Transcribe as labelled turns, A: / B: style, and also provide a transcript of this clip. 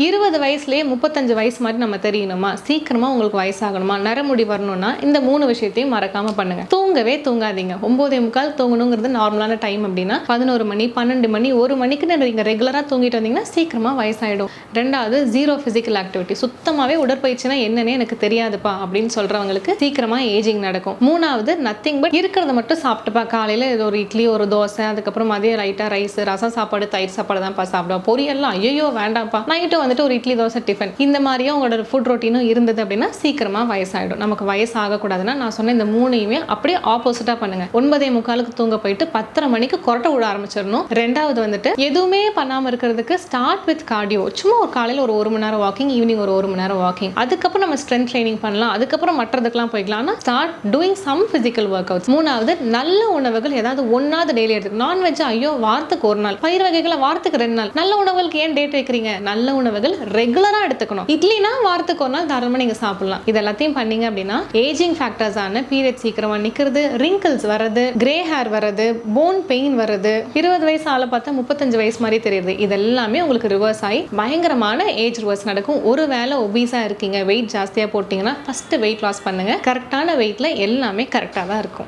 A: 20 வயசுலயே 35 வயசு மாதிரி நம்ம தெரியணுமா, சீக்கிரமா உங்களுக்கு வயசாகணுமா, நரமுடி வரணும்னா இந்த 3 விஷயத்தையும் மறக்காம பண்ணுங்க. தூங்கவே தூங்காதீங்க. 9:45 தூங்கணுங்கிறது நார்மலான டைம் அப்படின்னா 11 மணி 12 மணி 1 மணிக்கு நீங்க ரெகுலரா தூங்கிட்டு வந்தீங்கன்னா சீக்கிரமா வயசாயிடும். ரெண்டாவது, ஜீரோ பிசிக்கல் ஆக்டிவிட்டி. சுத்தமாவே உடற்பயிற்சினா என்னன்னே எனக்கு தெரியாதுப்பா அப்படின்னு சொல்றவங்களுக்கு சீக்கிரமா ஏஜிங் நடக்கும். மூணாவது, நத்திங் பட் இருக்கிறத மட்டும் சாப்பிட்டுப்பா. காலையில ஒரு இட்லி ஒரு தோசை, அதுக்கப்புறம் மதியம் லைட்டா ரைஸ், ரசம் சாப்பாடு தயிர் சாப்பாடு தான்ப்பா சாப்பிடுவோம். பொரியல்லாம் ஐயோ வேண்டாம்ப்பா. நைட்டு வந்துட்டு ஒரு இட்லி தோசை டிஃபன். இந்த மாதிரியே உங்களோட ஃபுட் ரொட்டீனும் இருந்தது அப்படின்னா சீக்கிரமா வயசாயிடும். நமக்கு வயசு ஆகக்கூடாதுன்னா நான் சொன்ன இந்த மூணையுமே அப்படியே ஆப்போசிட்டா பண்ணுங்க. 9:45 தூங்க போயிட்டு 10:30 மணிக்கு கொரட்டை விட ஆரம்பிச்சிடணும். ரெண்டாவது வந்துட்டு எதுவுமே பண்ணாம இருக்கிறதுக்கு ஸ்டார்ட் வித் கார்டியோ. சும்மா ஒரு காலையில ஒரு 1 மணி நேரம் வாக்கிங், ஈவினிங் ஒரு 1 மணி நேரம் வாக்கிங். அதுக்கப்புறம் நம்ம ஸ்ட்ரென்த் ட்ரைனிங் பண்ணலாம். அதுக்கப்புறம் மற்றதுக்கெல்லாம் போய்க்கலாம். ஆனால் start doing some physical workouts. மூணாவது, நல்ல உணவுகள் ஏதாவது ஒன்னாவது டெய்லி எடுத்துக்கணும். நான்வெஜ் ஐயோ வாரத்துக்கு 1 நாள், பயிர் வகைகளை வாரத்துக்கு 2 நாள். நல்ல உணவுகளுக்கு ஏன் டேட் வைக்கிறீங்க? நல்ல உணவுகள் ரெகுலரா எடுத்துக்கணும். இட்லினா வாரத்துக்கு 1 நாள் தாராளமா நீங்க சாப்பிடலாம். இது எல்லாத்தையும் பண்ணீங்க அப்படின்னா ஏஜிங் ஃபேக்டர்ஸ் ஆன பீரியட் சீக்கிரமா நிக்கிறது, ரிங்கிள்ஸ் வரது, கிரே ஹேர் வரது, போன் பெயின் வரது, 20 வயசு ஆளை பார்த்தா 35 வயசு மாதிரி தெரியுது, இதெல்லாமே உங்களுக்கு ரிவர்ஸ் ஆகி பயங்கரமான ஏஜ் ரிவர்ஸ் நடக்கும். ஒருவேளை ஒபீஸா இருக்கீங்க, வெயிட் ஜாஸ்தியா போட்டீங்கன்னா ஃபர்ஸ்ட் வெயிட் லாஸ் பண்ணுங்க. கரெக்டான வெயிட்ல எல்லாமே கரெக்டா தான் இருக்கும்.